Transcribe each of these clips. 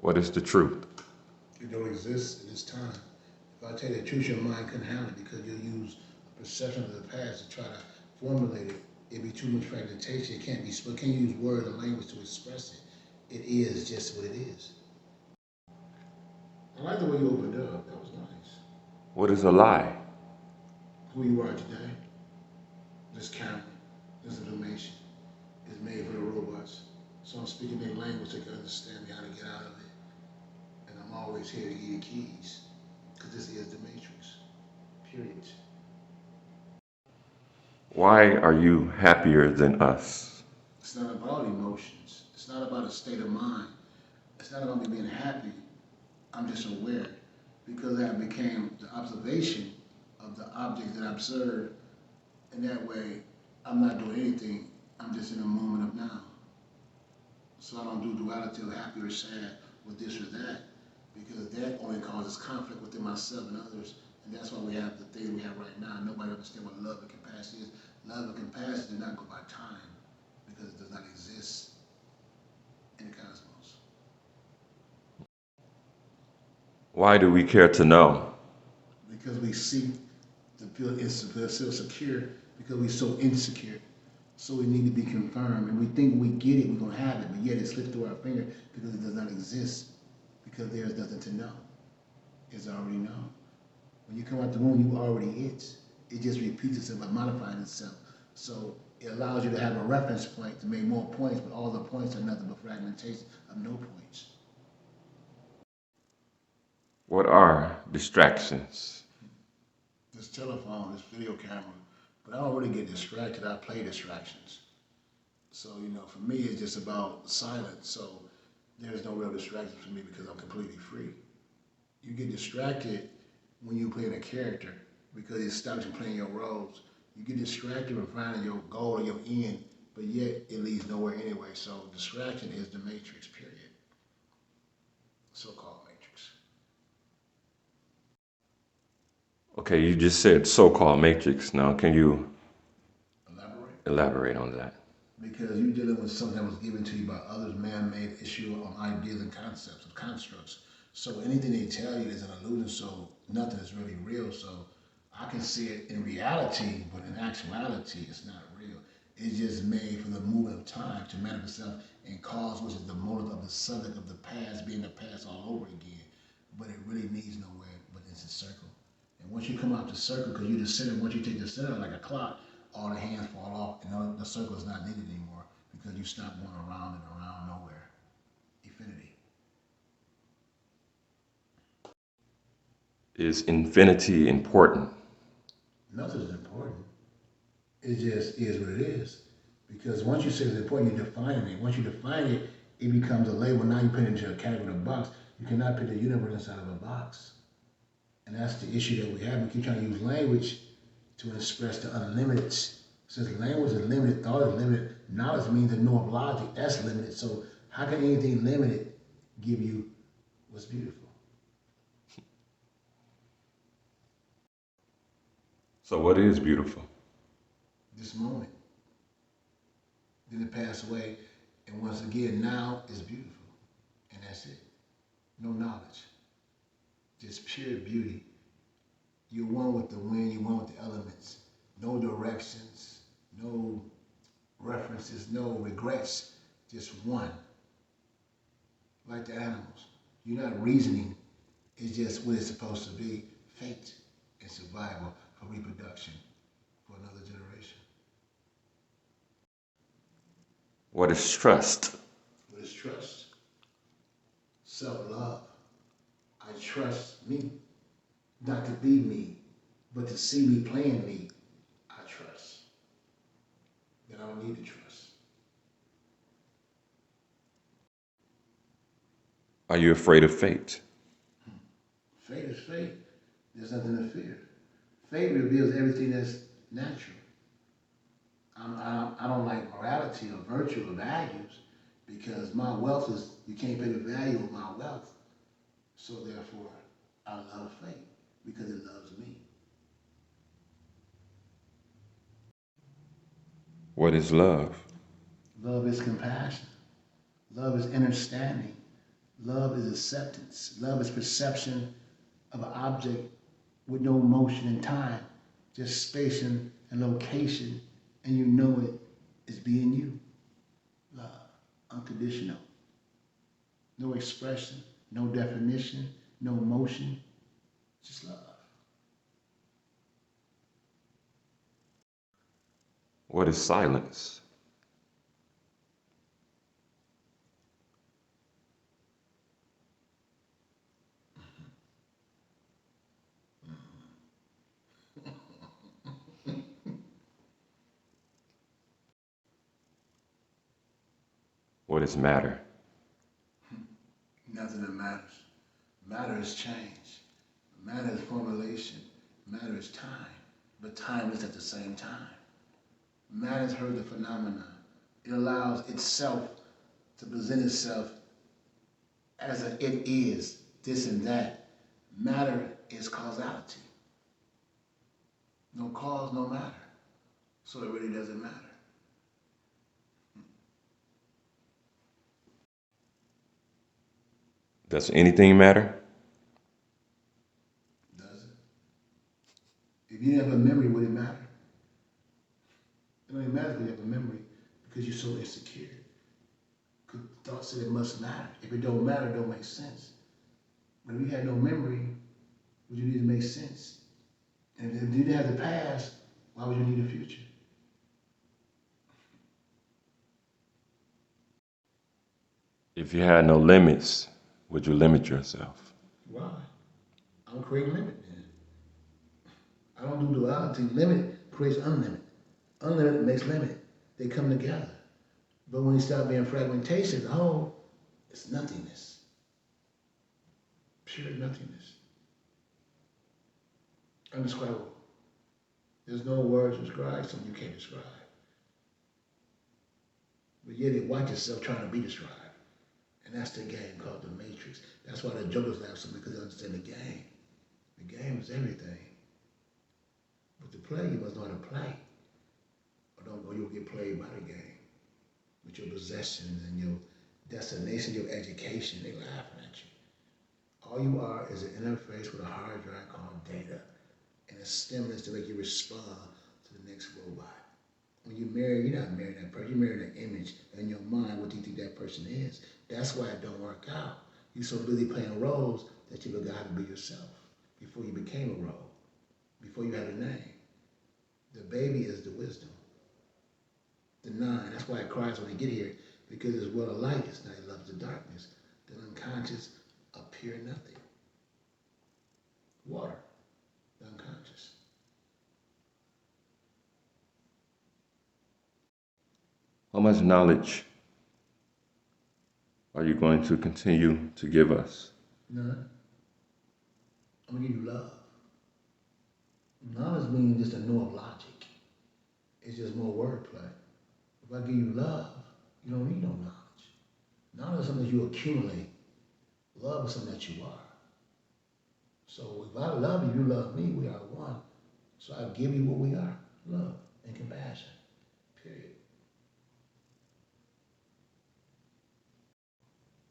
What is the truth? It don't exist in this time. If I tell you the truth, your mind couldn't handle it because you'll use a perception of the past to try to formulate it. It'd be too much fragmentation. It can't be spoken. Can't use words or language to express it. It is just what it is. I like the way you opened up. That was nice. What is a lie? Who you are today. This camera, this information is made for the robots. So I'm speaking their language, they can understand me how to get out of it. And I'm always here to give you keys. Because this is the matrix. Period. Why are you happier than us? It's not about emotions. It's not about a state of mind. It's not about me being happy. I'm just aware. Because that became the observation of the object that I observe. And that way, I'm not doing anything. I'm just in a moment of now. So I don't do duality or happy or sad or this or that. Because that only causes conflict within myself and others. And that's why we have the thing we have right now. Nobody understands what love and compassion is. Love and compassion do not go by time because it does not exist in the cosmos. Why do we care to know? Because we seek to feel secure because we're so insecure. So we need to be confirmed. And we think we get it, we're going to have it, but yet it slips through our finger because it does not exist because there's nothing to know. It's already known. When you come out the womb, you already it. It just repeats itself by modifying itself. So it allows you to have a reference point to make more points, but all the points are nothing but fragmentation of no points. What are distractions? This telephone, this video camera, but I don't really get distracted. I play distractions. So, for me, it's just about silence. So there's no real distraction for me because I'm completely free. You get distracted when you play a character because it stops you playing your roles. You get distracted from finding your goal or your end, but yet it leads nowhere anyway. So distraction is the matrix, period. So-called matrix. Okay, you just said so-called matrix. Now, can you Elaborate? elaborate on that? Because you're dealing with something that was given to you by others, man-made issue on ideas and concepts and constructs. So anything they tell you is an illusion, so nothing is really real. So I can see it in reality, but in actuality, it's not real. It's just made for the movement of time to manifest itself and cause, which is the motive of the subject of the past being the past all over again. But it really needs nowhere but it's a circle. And once you come out the circle, because you're the center, once you take the center like a clock, all the hands fall off and the circle is not needed anymore because you stop going around and around nowhere. Infinity. Is infinity important? Nothing's important. It just is what it is. Because once you say it's important, you're defining it. Once you define it, it becomes a label. Now you put it into a category, a box. You cannot put the universe inside of a box. And that's the issue that we have. We keep trying to use language to express the unlimited. Since language is limited, thought is limited, knowledge means the know of logic, that's limited. So how can anything limited give you what's beautiful? So what is beautiful? This moment. Then it passed away, and once again, now is beautiful. And that's it. No knowledge. Just pure beauty. You're one with the wind, you're one with the elements. No directions, no references, no regrets. Just one. Like the animals. You're not reasoning. It's just what it's supposed to be. Fate and survival for reproduction for another generation. What is trust? What is trust? Self-love. I trust me. Not to be me, but to see me playing me. I trust. Then I don't need to trust. Are you afraid of fate? Fate is fate. There's nothing to fear. Fate reveals everything that's natural. I don't like morality or virtue or values because my wealth is, you can't pay the value of my wealth. So therefore, I love fate because it loves me. What is love? Love is compassion. Love is understanding. Love is acceptance. Love is perception of an object with no motion in time, just space and location, and you know it is being you. Love, unconditional. No expression, no definition, no motion, just love. What is silence? What is matter? Nothing that matters. Matter is change. Matter is formulation. Matter is time. But time is at the same time. Matter is heard the phenomenon. It allows itself to present itself as a, it is, this and that. Matter is causality. No cause, no matter. So it really doesn't matter. Does anything matter? Does it? If you didn't have a memory, would it matter? It only matters when you have a memory because you're so insecure. Because thoughts said it must matter. If it don't matter, it don't make sense. But if you had no memory, would you need to make sense? And if you didn't have the past, why would you need a future? If you had no limits, would you limit yourself? Why? I don't create limit then. I don't do duality. Limit creates unlimited. Unlimited makes limit. They come together. But when you start being fragmentation, the whole, it's nothingness. Pure nothingness. Undescribable. There's no words to describe something you can't describe. But yet it watch itself trying to be described. And that's the game called the Matrix. That's why the jokers laugh so much, because they understand the game. The game is everything. But to play, you must know how to play. Or you'll get played by the game. With your possessions and your destination, your education, they laughing at you. All you are is an interface with a hard drive called data and a stimulus to make you respond to the next robot. When you marry, you're not marrying that person, you're marrying an image in your mind. What do you think that person is? That's why it don't work out. You're so busy playing roles that you forgot how to be yourself before you became a role, before you had a name. The baby is the wisdom. The nine, that's why it cries when they get here, because it's well of light, it's not, it loves the darkness. The unconscious appear nothing. Water, the unconscious. How much knowledge are you going to continue to give us? None. I'm gonna give you love. Knowledge means just a know of logic. It's just more wordplay. If I give you love, you don't need no knowledge. Knowledge is something that you accumulate. Love is something that you are. So if I love you, you love me, we are one. So I give you what we are, love and compassion, period.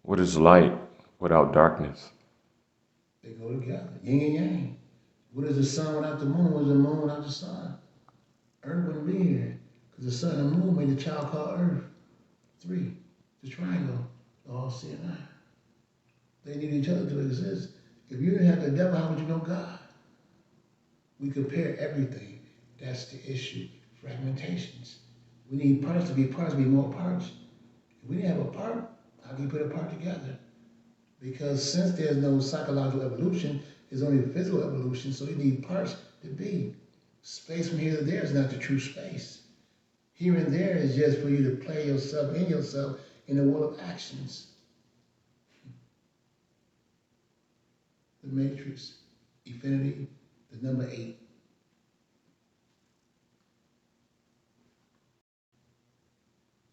What is light without darkness? They go together, yin and yang. What is the sun without the moon? What is the moon without the sun? Earth wouldn't be here because the sun and the moon made a child called Earth. Three, the triangle, all C and I. They need each other to exist. If you didn't have the devil, how would you know God? We compare everything. That's the issue. Fragmentations. We need parts to be parts, to be more parts. If we didn't have a part, how can you put a part together? Because since there's no psychological evolution, there's only physical evolution, so you need parts to be. Space from here to there is not the true space. Here and there is just for you to play yourself in the world of actions. The matrix, infinity, the number 8.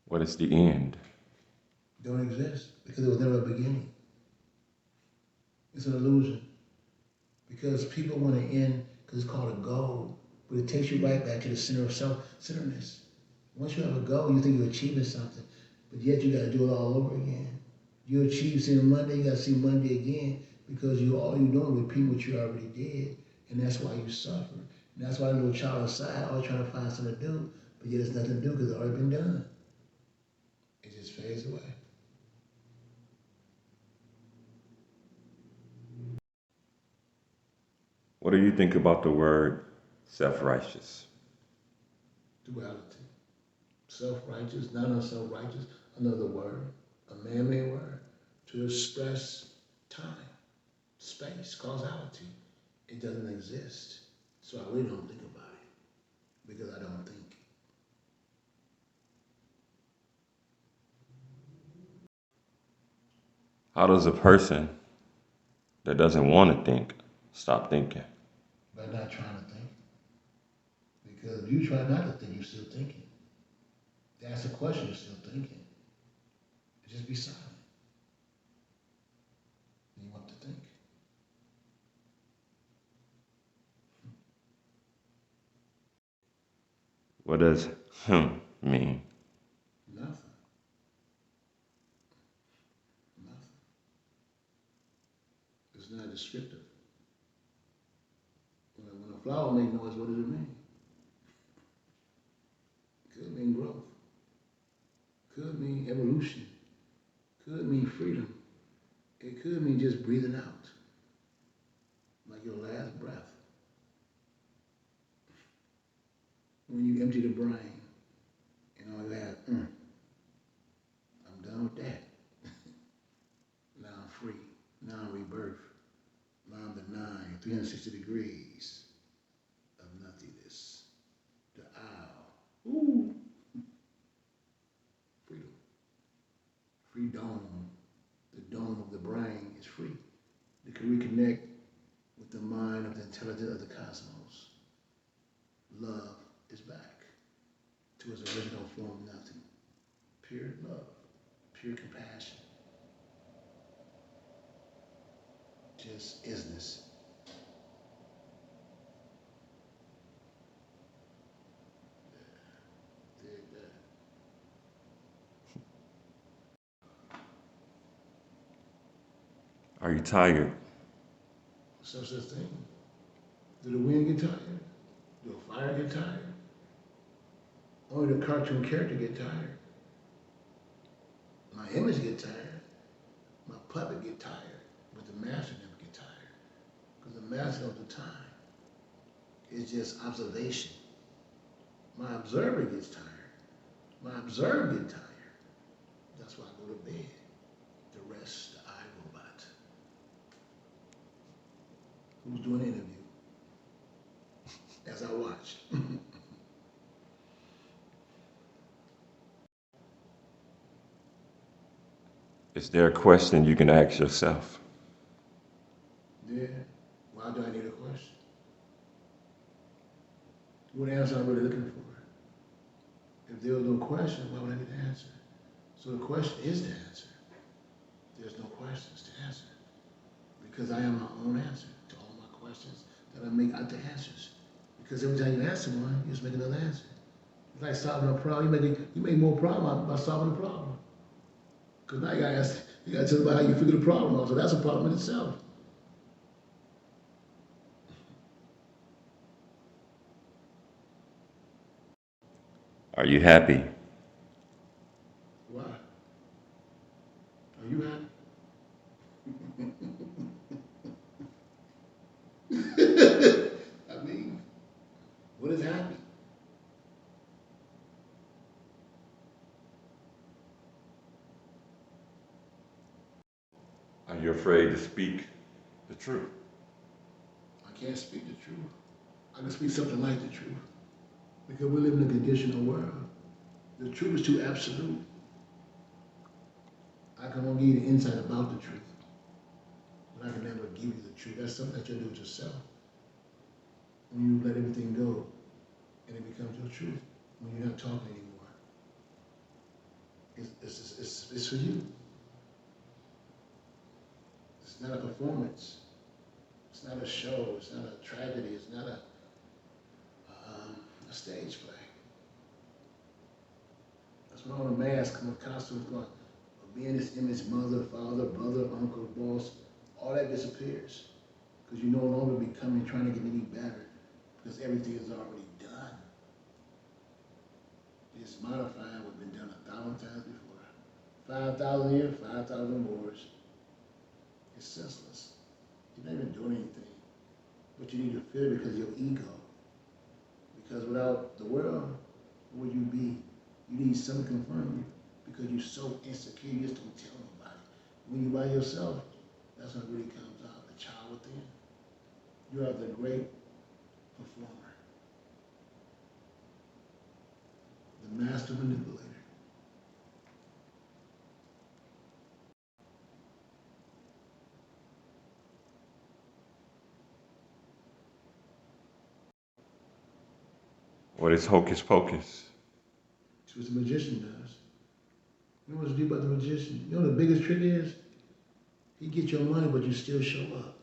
What is the end? Don't exist because it was never a beginning. It's an illusion. Because people want to end because it's called a goal, but it takes you right back to the center of self-centeredness. Once you have a goal, you think you're achieving something, but yet you got to do it all over again. You achieve seeing Monday, you gotta see Monday again because all you're doing is repeating what you already did, and that's why you suffer. And that's why a little child inside always trying to find something to do, but yet there's nothing to do because it's already been done. It just fades away. What do you think about the word self-righteous? Duality. Self-righteous, not unself-righteous, another word, a man-made word, to express time, space, causality. It doesn't exist. So I really don't think about it because I don't think. How does a person that doesn't want to think stop thinking? By not trying to think. Because if you try not to think, you're still thinking. To ask a question, you're still thinking. Just be silent. You want to think. What does mean? Nothing. Nothing. It's not descriptive. When a flower makes noise, what does it mean? Could mean growth. Could mean evolution. Could mean freedom. It could mean just breathing out, like your last breath. When you empty the brain, and all you have, I'm done with that. Now I'm free. Now I'm rebirth. Now I'm the 360 degrees of nothingness. The owl. Ooh. Freedom. Free dome. The dome of the brain is free. It can reconnect with the mind of the intelligence of the cosmos. Love is back to its original form, nothing. Pure love, pure compassion, just isness. Dig that. Are you tired? Such a thing. Do the wind get tired? Do a fire get tired? Only the cartoon character get tired. My image get tired. My puppet get tired. But the master never get tired. Because the master of the time is just observation. My observer gets tired. My observer get tired. That's why I go to bed. The rest, the iRobot. Who's doing the interview? As I watch. Is there a question you can ask yourself? Yeah. Why do I need a question? What answer I'm really looking for? If there was no question, why would I need an answer? So the question is the answer. There's no questions to answer. Because I am my own answer to all my questions that I make out the answers. Because every time you answer one, you just make another answer. It's like solving a problem. You make more problem by solving a problem. Because now you gotta tell about how you figure the problem out. So that's a problem in itself. Are you happy? Why? Are you happy? I mean, what is happy? Are you afraid to speak the truth? I can't speak the truth. I can speak something like the truth. Because we live in a conditional world. The truth is too absolute. I can only give you the insight about the truth, but I can never give you the truth. That's something that you'll do with yourself. When you let everything go and it becomes your truth, when you're not talking anymore, it's for you. It's not a performance. It's not a show. It's not a tragedy. It's not a stage play. That's when all the masks and the costumes going, being this image mother, father, brother, uncle, boss, all that disappears. Because you're no longer becoming, trying to get any better. Because everything is already done. It's modified what's been done 1,000 times before. 5,000 years, 5,000 wars. It's senseless. You're not even doing anything. But you need to fear because of your ego. Because without the world, what would you be? You need something to confirm you. Because you're so insecure, you just don't tell nobody. When you're by yourself, that's when it really comes out, the child within. You are the great performer, the master manipulator. What is hocus pocus? It's what the magician does. You know what's deep about the magician? You know the biggest trick is? He gets your money, but you still show up.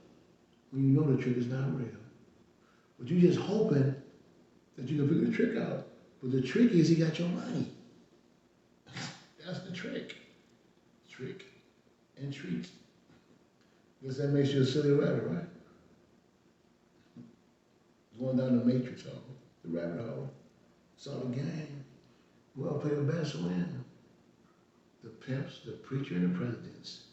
When you know the trick is not real. But you just hoping that you can figure the trick out. But the trick is he got your money. That's the trick. Trick and treat. Guess that makes you a silly rabbit, right? Going down the matrix hole, the rabbit hole. It's all a game. Whoever play the best win. The pimps, the preacher, and the presidents.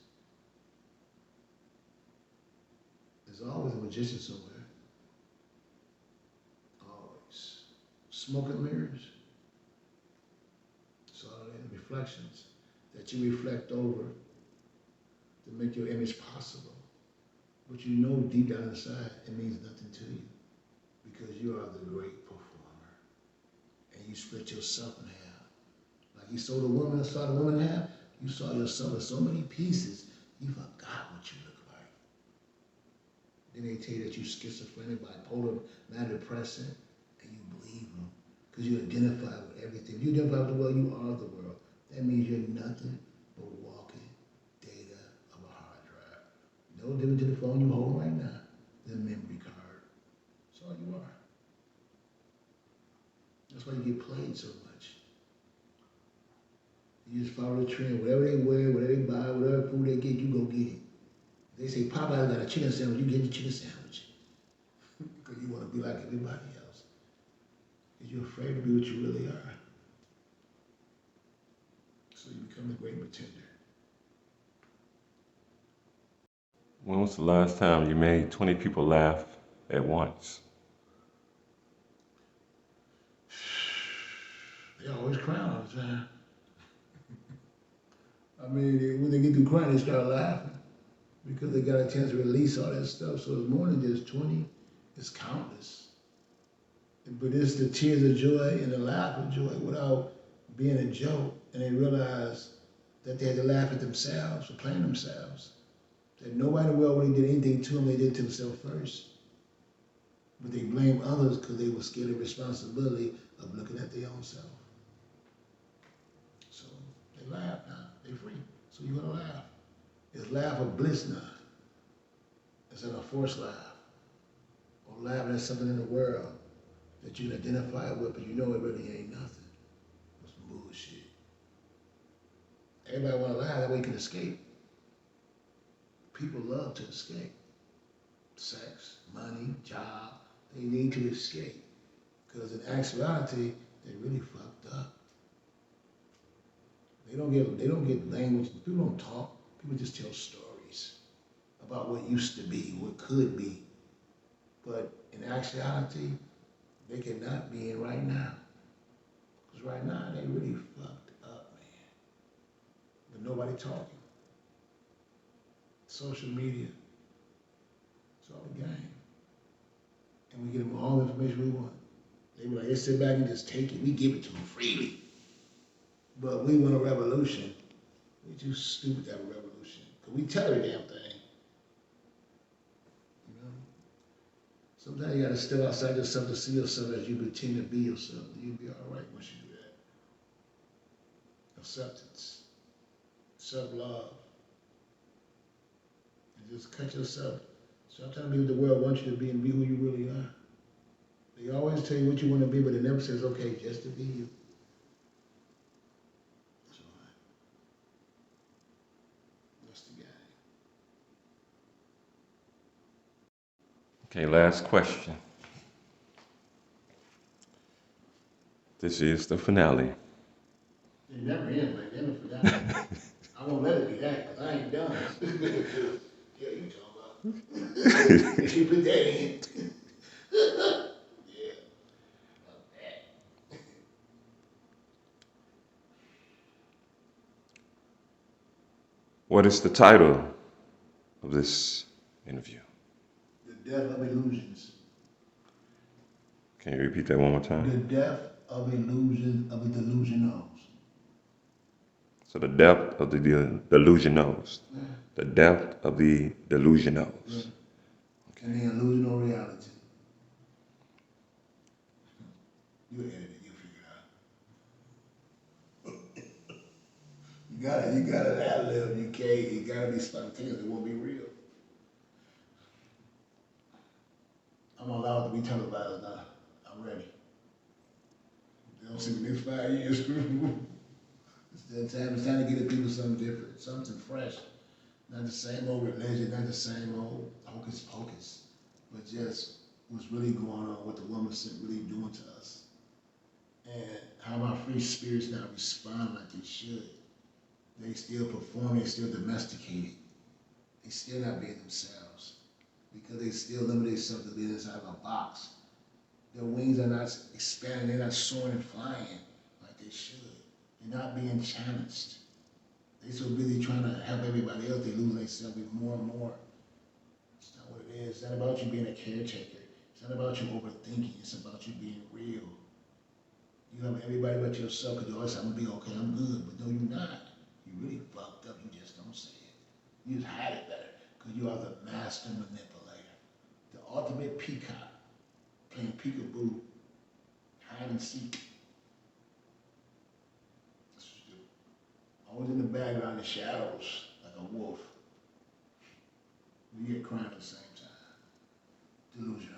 There's always a magician somewhere. Always. Smoke and mirrors. It's all the reflections that you reflect over to make your image possible. But you know deep down inside it means nothing to you because you are the great performer. And you split yourself in half. Like you saw the woman in half, you saw yourself in so many pieces, you forgot what you look like. Then they tell you that you're schizophrenic, bipolar, manic depressant, and you believe them because you identify with everything. You identify with the world, you are the world. That means you're nothing but walking data of a hard drive. No different to the phone you hold right now, the memory card. That's all you are. That's why you get played so much. You just follow the trend. Whatever they wear, whatever they buy, whatever food they get, you go get it. They say Popeye's got a chicken sandwich, you get the chicken sandwich. Because you want to be like everybody else. Because you're afraid to be what you really are. So you become the great pretender. When was the last time you made 20 people laugh at once? They always crying all the time. I mean, when they get through crying, they start laughing because they got a chance to release all that stuff. So it's more than just 20, it's countless. But it's the tears of joy and the laugh of joy without being a joke. And they realize that they had to laugh at themselves for playing themselves. That nobody in the world really did anything to them, they did to themselves first. But they blame others because they were scared of responsibility of looking at their own self. So they laugh now, they free. So you're gonna laugh. It's laugh of bliss now. Instead of forced laugh. Or laughing at something in the world that you can identify with, but you know it really ain't nothing. It's bullshit. Everybody wanna laugh, that way you can escape. People love to escape. Sex, money, job, they need to escape. Because in actuality, they really fucked up. They don't get language. People don't talk. People just tell stories about what used to be, what could be. But in actuality, they cannot be in right now. Because right now, they really fucked up, man. But nobody talking. Social media, it's all a game. And we get them all the information we want. They be like, they sit back and just take it. We give it to them freely. But we want a revolution. We too stupid to have a revolution. Because we tell every damn thing. You know? Sometimes you gotta step outside yourself to see yourself as you pretend to be yourself. You'll be all right once you do that. Acceptance. Self-love. And just cut yourself. Stop trying to be what the world wants you to be and be who you really are. They always tell you what you want to be, but it never says, okay, just to be you. Okay, last question. This is the finale. It never ends, like never forgot. I won't let it be that, because I ain't done. Yeah, you talking about. If you put that in. Yeah. What is the title of this interview? The death of illusions. Can you repeat that one more The time? death of illusion of the delusionals. So the depth of the delusionals. Yeah. The depth of the delusionals. Yeah. Okay. And the illusional reality. You edit it, you figure it out. You gotta ad lib. You can't. It gotta be spontaneous. It won't be real. I'm allowed to be televised now. I'm ready. They don't see me next 5 years. It's time to get the people something different, something fresh. Not the same old religion, not the same old hocus pocus, but just what's really going on, what the woman's really doing to us. And how our free spirits not respond like they should. They still perform, they still domesticated. They still not being themselves. Because they still limit themselves to being inside of a box. Their wings are not expanding, they're not soaring and flying like they should. They're not being challenged. They so busy trying to help everybody else, they lose themselves more and more. It's not what it is. It's not about you being a caretaker. It's not about you overthinking. It's about you being real. You love everybody but yourself because you always say, I'm going to be okay, I'm good. But no, you're not. You really fucked up. You just don't say it. You just hide it better because you are the master manipulator. The ultimate peacock playing peekaboo, hide and seek. Always in the background, the shadows, like a wolf. You get crying at the same time. Delusional.